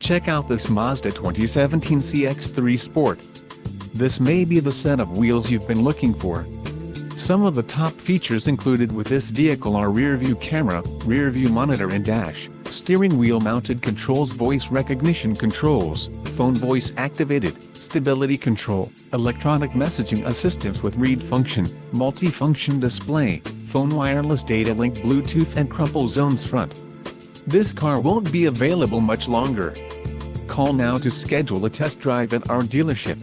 Check out this Mazda 2017 CX-3 Sport. This may be the set of wheels you've been looking for. Some of the top features included with this vehicle are rear-view camera, rear-view monitor and dash, steering wheel mounted controls, voice recognition controls, phone voice activated, stability control, electronic messaging assistance with read function, multi-function display, phone wireless data link, Bluetooth and crumple zones front. This car won't be available much longer. Call now to schedule a test drive at our dealership.